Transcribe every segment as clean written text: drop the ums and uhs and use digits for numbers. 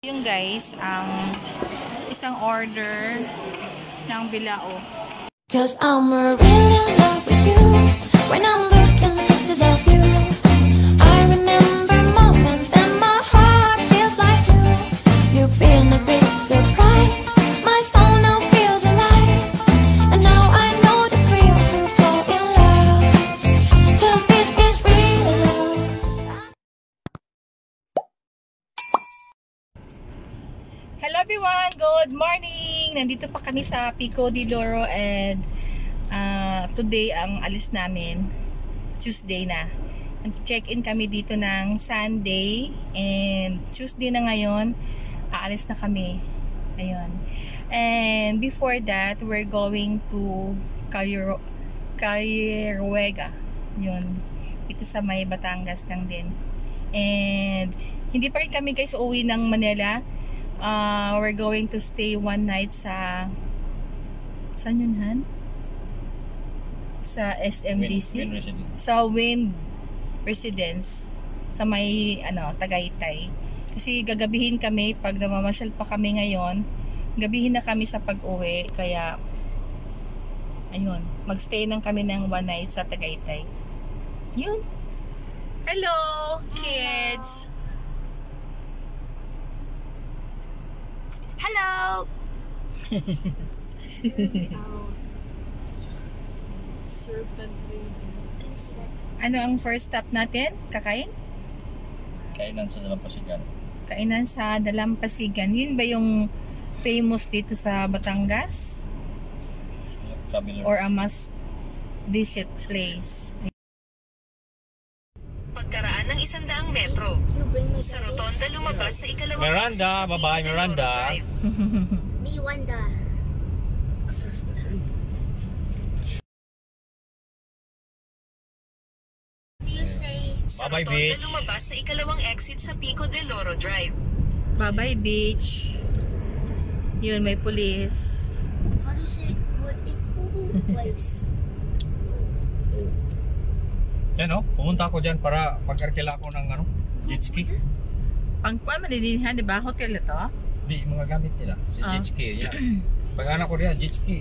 Yung guys, ang isang order ng bilao. Cause I'm really in love with you. When I'm looking at pictures of you, I remember moments and my heart feels like you. You've been a big surprise. My soul now feels alive. And now I know the thrill to fall in love. Cause this is real love. Hello everyone! Good morning! Nandito pa kami sa Pico de Loro and today ang alis namin, Tuesday na. Check-in kami dito ng Sunday and Tuesday na ngayon, aalis na kami. Ayun. And before that, we're going to Caliruega. Yun. Dito sa may Batangas lang din. And hindi pa rin kami guys uuwi ng Manila. We're going to stay one night sa saan yun, Han? Sa SMDC? Sa Wind Residence sa may Tagaytay. Kasi gagabihin kami pag namamasyal pa kami ngayon. Gabihin na kami sa pag-uwi, kaya ayun, magstay lang kami ng one night sa Tagaytay. Yun. Hello, kids. Hello! Ano ang first stop natin? Kakain? Kainan sa Dalampasigan. Kainan sa Dalampasigan. Yun ba yung famous dito sa Batangas? Or a must visit place? Pagkaraan ng 100 metro, sa rotonda lumabas sa ikalawang Miranda, exit sa bye-bye, Pico de Miranda. Loro Drive. Me wonder. Do you say Sa Bye-bye, rotonda beach. lumabas sa ikalawang exit sa Pico de Loro Drive. Bye-bye beach. Yun, may pulis. how do you say good in place? Yan o, pumunta ako dyan para pag-arkila ako ng jet ski. Pangkuan, malilinihan, di ba? Hotel ito? Di, mga gamit nila. Si jet ski, yan. Pag anak ko diyan, jet ski.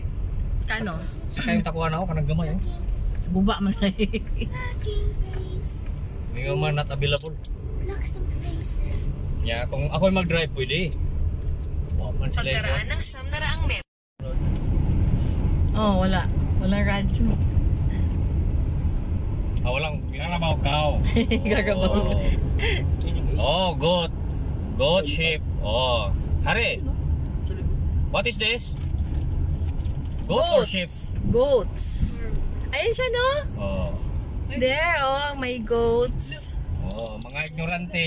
Kano? Sa kayong takuan ako, kanang gamay. Buba man na Cracking face. Hindi nga man not available. Look some faces. Yeah, kung ako mag-drive, pwede. Wow, man sila Pagkaraan ito. ng 100 metro, Oh, wala. Walang radyo. Walang, ginanabaw kao. Gagabaw. Oh, goat. Goat sheep. Oh, Hari. What is this? Goat or sheep? Goats. Ayun siya, no? Oh. There, oh, may goats. Oh, mga ignorante.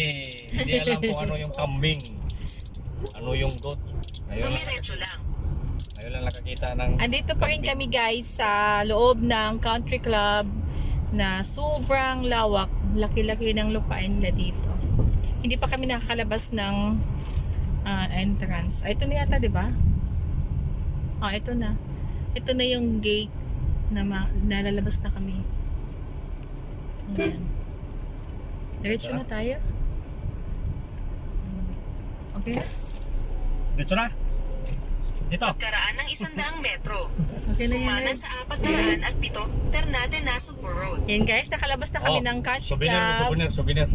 Hindi alam kung ano yung kambing. Ano yung goat. Ayun lang, dumiretso lang. ayun lang nakakita ng Andito pa rin kami guys sa loob ng country club na sobrang lawak. Laki-laki ng lupain nila dito. Hindi pa kami nakakalabas ng entrance. Ito na yata, di ba? Ito na. Ito na yung gate na nalalabas na kami. Ayan. Diretso na tayo. Okay na? Dito na. Dito. Pagkaraan ng 100 metro, Okay na yan. kumanan sa 407 Ternate Nasugbo Road. Yan guys, nakalabas na kami ng country souvenir, club. souvenir.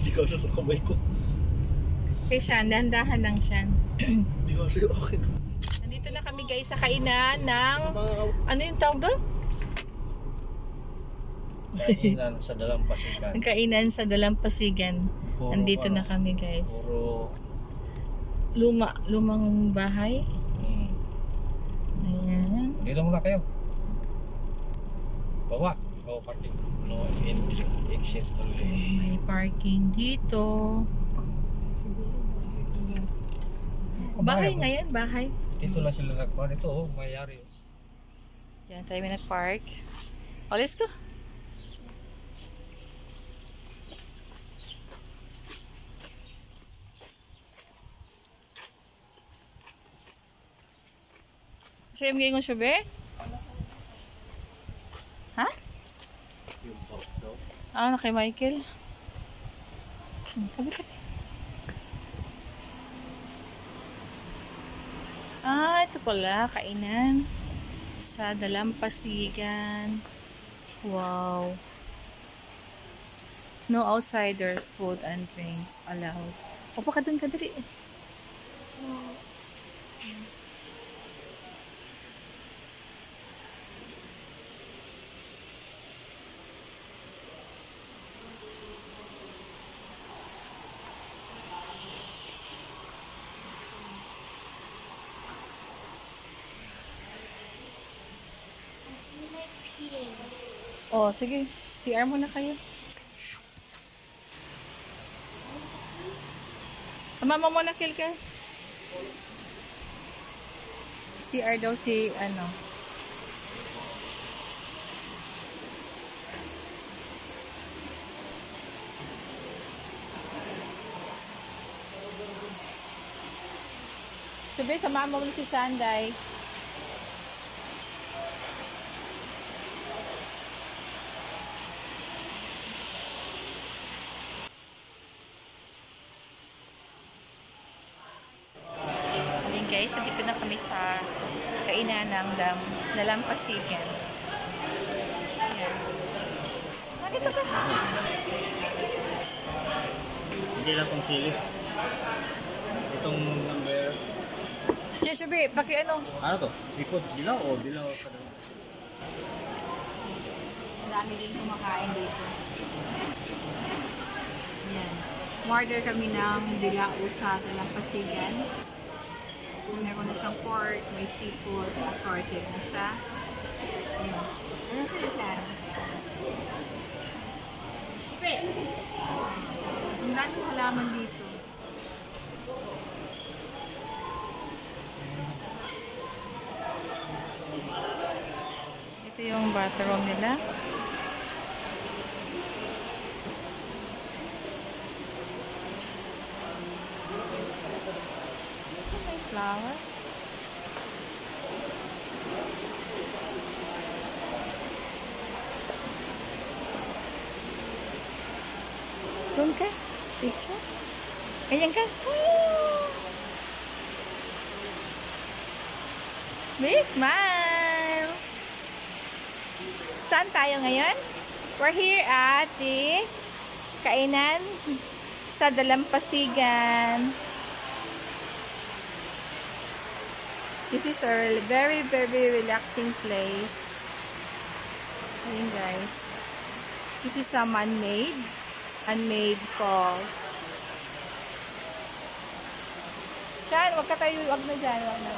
Hindi ka sa kamay ko. Kaya siya, dahan-dahan lang siya. Hindi ka sa akin. Nandito na kami guys sa kainan ng, ano yung tawag doon? Kainan sa Dalampasigan. Ang kainan sa Dalampasigan. Puro Nandito na kami guys. Puro Lumang bahay. Ayan. dito muna kayo. Bawa. Oh, parking. No entry, exit only. May parking dito. Bahay nga yan, bahay. Dito lang sila nagpa. Ito oh, mayari. Yan, tayo may nag-park. Oh, let's go. Siya yung gingon siya, be? Ha? Kay Michael. Tabi. pala, kainan sa Dalampasigan. Wow. No outsiders, food and drinks allowed. Opo ka dun ka dali. Oh, sige. CR muna kayo. Mama mo na kill ka. CR daw si ano. Sabi, samahan mo ulit si Sanday. Ayun guys, nandito na kami sa kainan ng Dalampasigan. Ayan. Nandito ka. Hindi lang itong sili. Itong number... Diyan, sabi, paki ano. Ano to? Seafood? Dilaw o dilaw? Ang dami din kumakain dito. Ayan. Order kami ng dilao sa Dalampasigan. Meron na siyang pork, may seafood, assorted na siya. Ayan. Ano sila yan? Ang daming halaman dito. Ito yung bathroom nila. May flower. Doon ka? Picture? Ayan ka? Big smile! Saan tayo ngayon? We're here at the kainan sa Dalampasigan. This is a very, very relaxing place. Ayan guys. This is a man-made falls. Diyan, wag ka tayo, wag na dyan, wag na.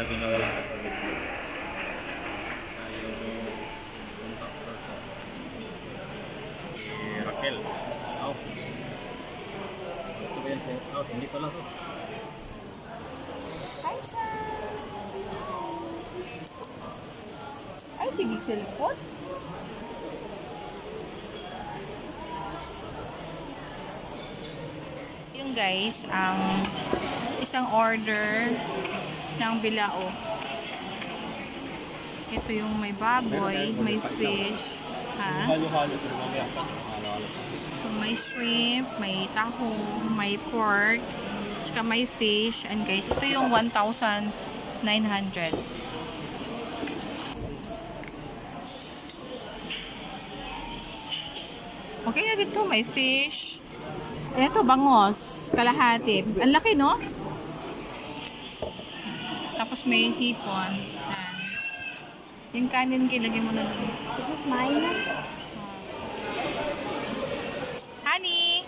sabi na wala ka pag-video. Yung contractor ko. Si Raquel. Oh. Ito ba yan? Oh, hindi pala to. Hi, siya! Ay, sige, cellphone. Yung guys, ang isang order ng bilao. Ito yung may baboy, may fish, ha? Halo-halo pero mamaya pa. Halo-halo pa. May shrimp, may taho, may pork, tsaka may fish. And guys, ito yung 1,900. Okay na dito, may fish. Ito, bangos, kalahati. Ang laki, no? Tapos may hipon. Yan. Yung kanin, kilagay mo na lang. Is this mine? Honey!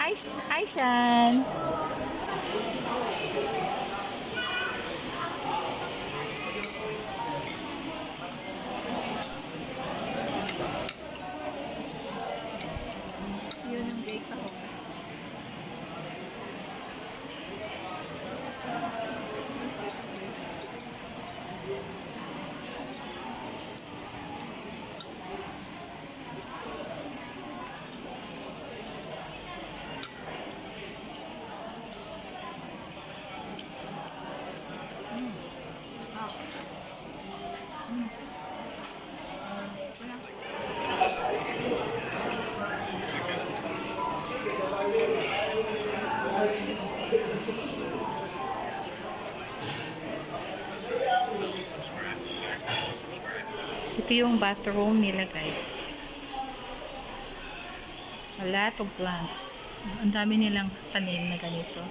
Hi, hi, Shan! Yun yung bake ako. Ito yung bathroom nila, guys. A lot of plants. Ang dami nilang tanim na ganito.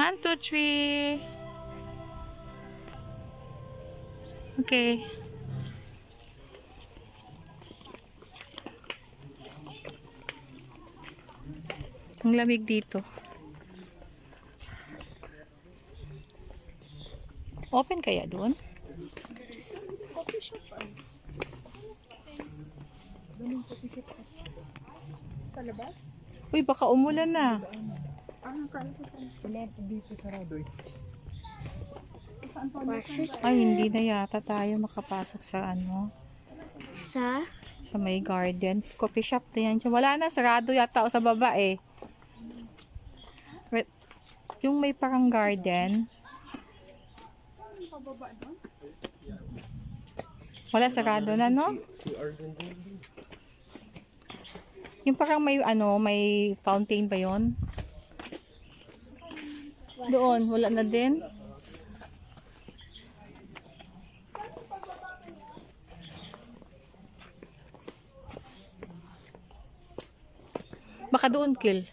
1, 2, 3. Okay. Ang lamig dito. Open kaya doon? Sa labas? Uy, baka umulan na. Wala po dito sarado eh. Ay, hindi na yata tayo makapasok sa ano, Sa? sa may garden. Coffee shop na yan. Wala na, sarado yata o sa baba eh. Wait, yung may parang garden. Wala, sarado na, no? Yung parang may ano, may fountain ba yon? Doon, wala na din. Baka doon, Kill.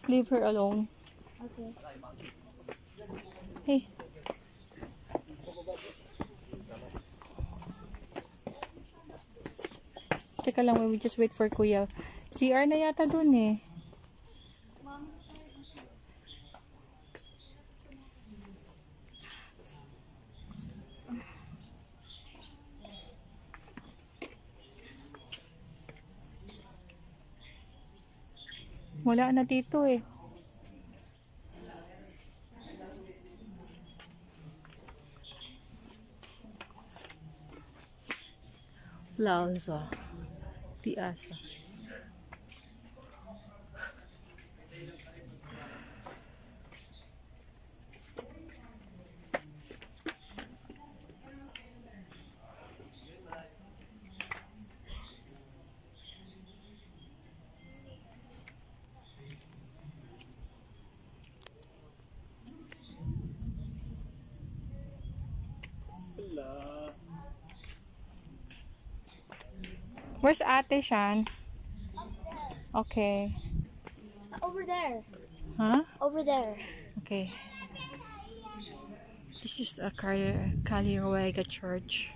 Leave her alone. Okay. Hey. Teka lang, we just wait for Kuya. CR na yata dun eh. Wala na dito eh. Plaza. Tiasa. Where's Ate Shan? Okay. Over there. Huh? Over there. Okay. This is a Kaliruega church.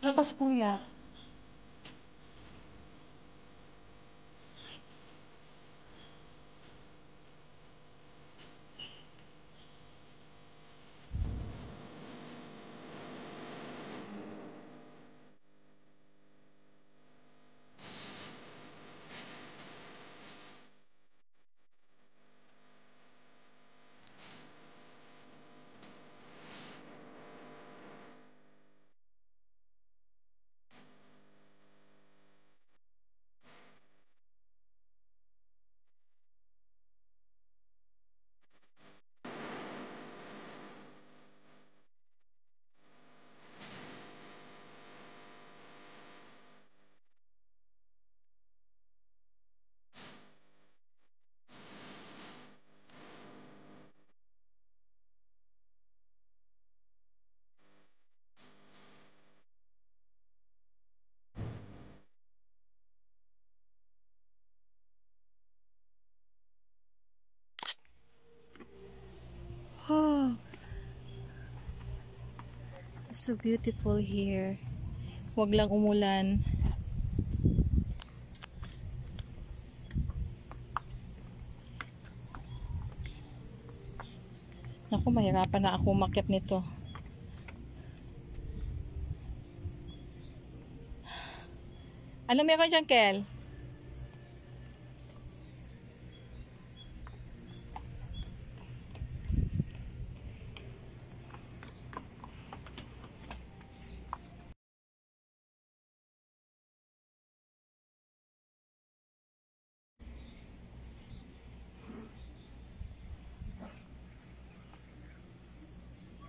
Labas Kuya. Oh, it's so beautiful here. Wag lang umulan. Naku, mahirapan na ako umakyat nito. Ano meron dyan, Kel?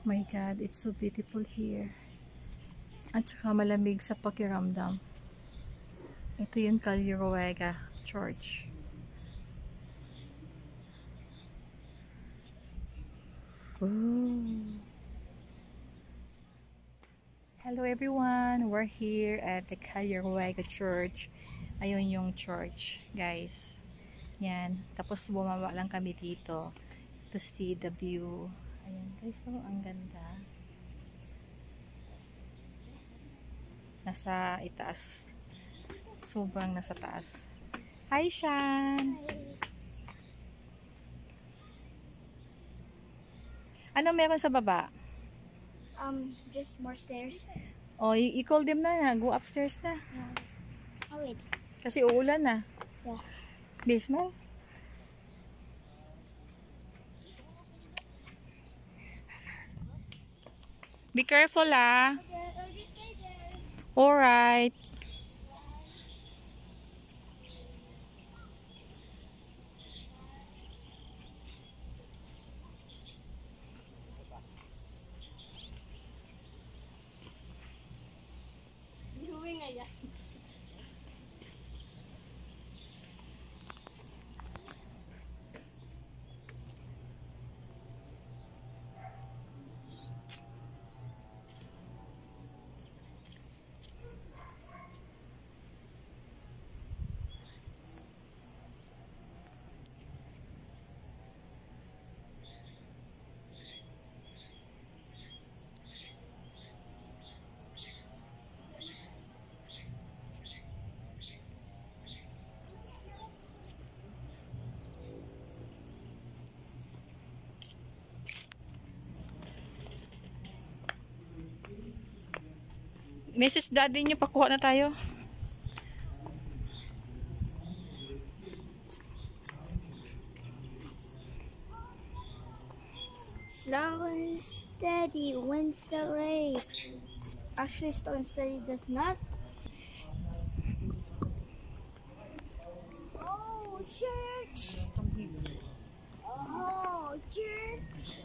My God, it's so beautiful here. At saka malamig sa pakiramdam. Ito yung Kaliruega Church. Ooh. Hello everyone, we're here at the Cayaruega Church. Ayun yung church, guys. Yan, tapos bumaba lang kami dito to see the view. Ayan guys, so ang ganda. Nasa itaas. Sobrang nasa taas. Hi, Shan! Ano meron sa baba? Just more stairs. Oh, i-call them na. Go upstairs na. Oh, wait. Kasi uulan na. Yeah. Please, mo. Be careful, ah. Alright. Message daddy niyo, pakuha na tayo. Slow and steady wins the race. Actually, slow and steady does not. Oh, church! Oh, church!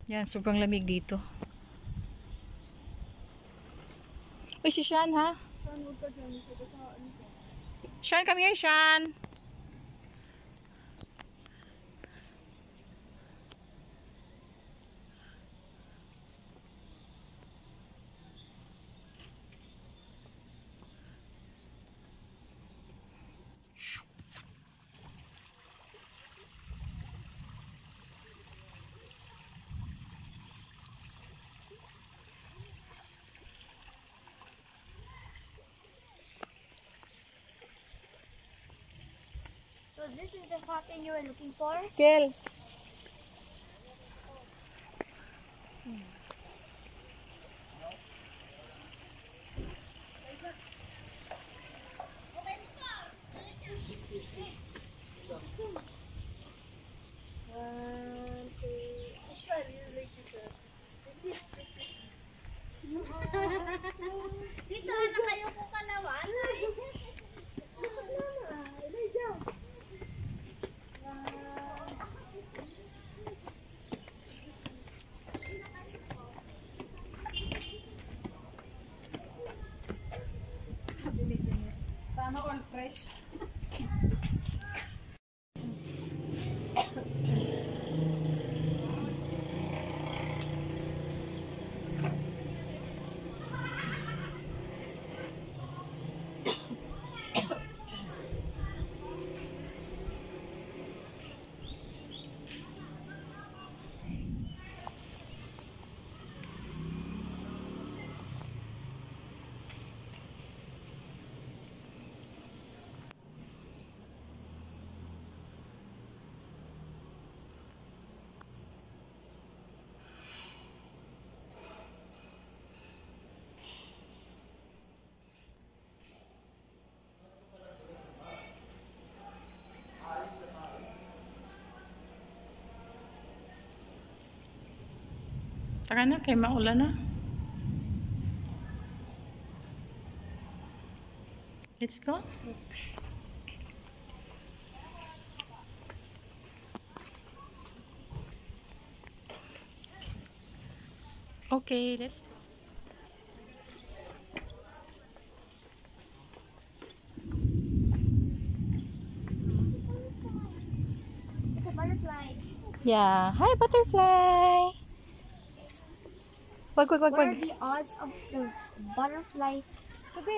Yan, sobrang lamig dito. Uy, si Sean, ha? Sean, come here, Sean. So this is the fountain you were looking for? Kel. Dito na kayo po kalawan. Sana all fresh. Tara na, kay maulan na. Let's go. Okay, let's go. It's a butterfly. Yeah. Hi, butterfly. Wag. What are the odds of the butterfly? Sabi,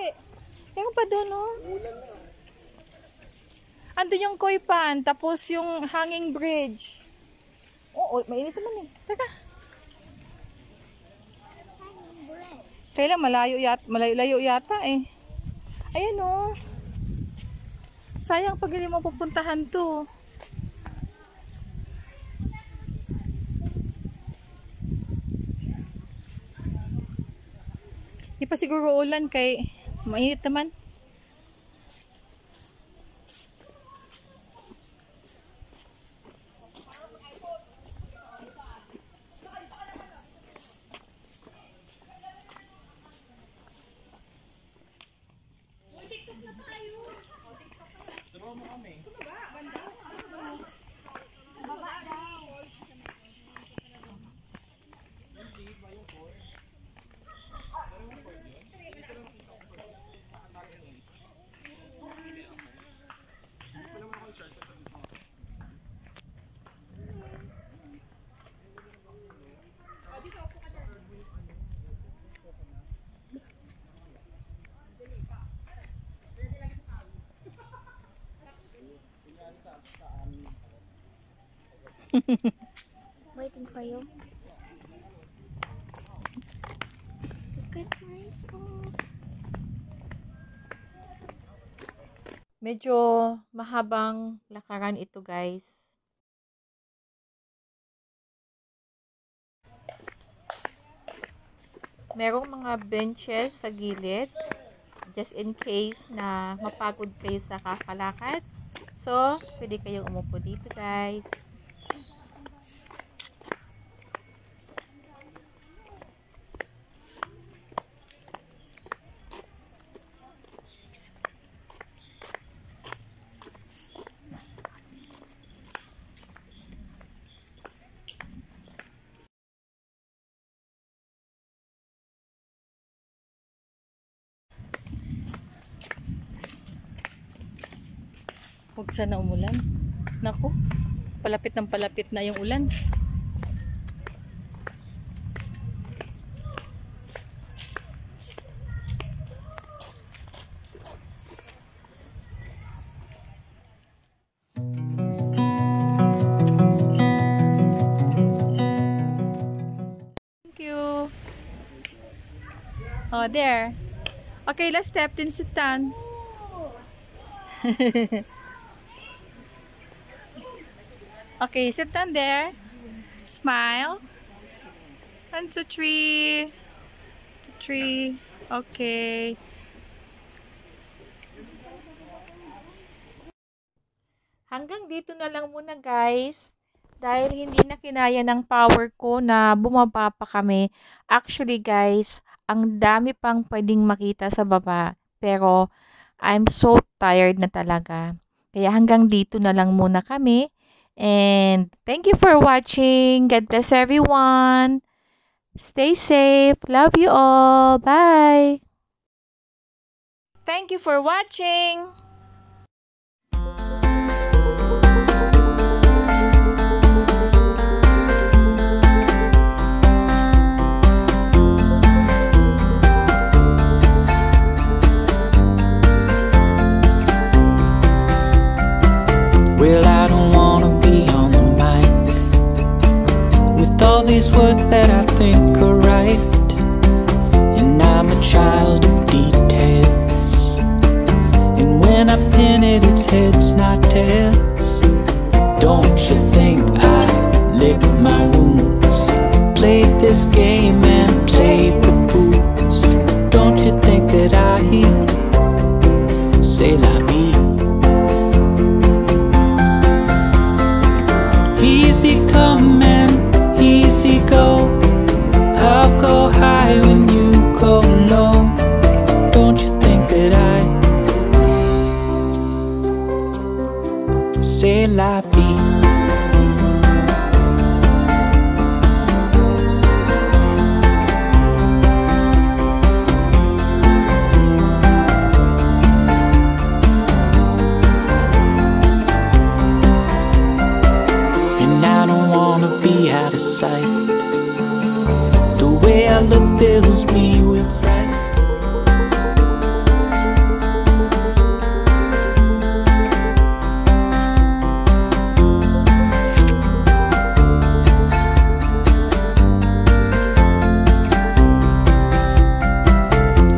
meron pa doon, no? Andun yung koi pan, tapos yung hanging bridge. Oo, mainit naman eh. Teka. Kailan malayo yata eh. Ayan oh. Sayang pag hindi mo pupuntahan to. Di pa siguro ulan kay mainit naman. Waiting for you. Look at myself. Medyo mahabang lakaran ito, guys. Merong mga benches sa gilid just in case na mapagod kayo sa kakalakad. So, pwede kayong umupo dito, guys. Huwag sana umulan. Naku, palapit na yung ulan. Thank you. Oh, there. Okay, let's step in, sit down. Okay, sit down there. Smile. 1, 2, 3. 3. Okay. Hanggang dito na lang muna, guys. Dahil hindi na kinaya ng power ko na bumaba pa kami. Actually, guys, ang dami pang pwedeng makita sa baba. Pero, I'm so tired na talaga. Kaya hanggang dito na lang muna kami. And thank you for watching. God bless everyone. Stay safe. Love you all. Bye. Thank you for watching. Well, I don't wanna be on the mic with all these words that I think are right, and I'm a child of details, and when I pin it, it's heads, not tails. Don't you think I lick my wounds, played this game and played the fools? Don't you think that I say la vie? Easy come and easy go, C'est la vie. And I don't wanna be out of sight. The way I look fills me with fright.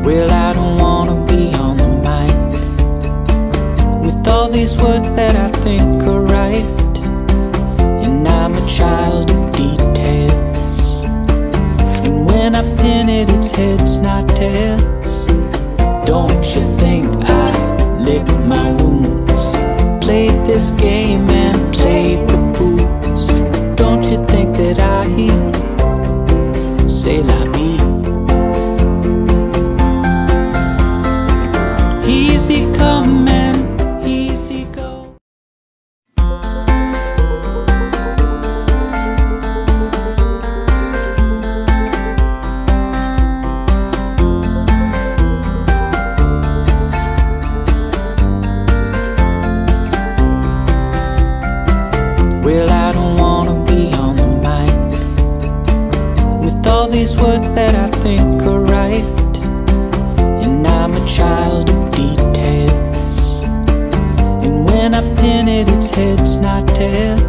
Well, I don't wanna be on the mic with all these words that I think are right. And I'm a child of details, and when I pin it, it's heads, not tails. Don't you think I lick my wounds, played this game and played the fools? Don't you think that I say la vie? Easy come and easy go. Well, I don't wanna be on the mic with all these words that I think are right. And I'm a child of details, and when I pin it, it's heads, not tails.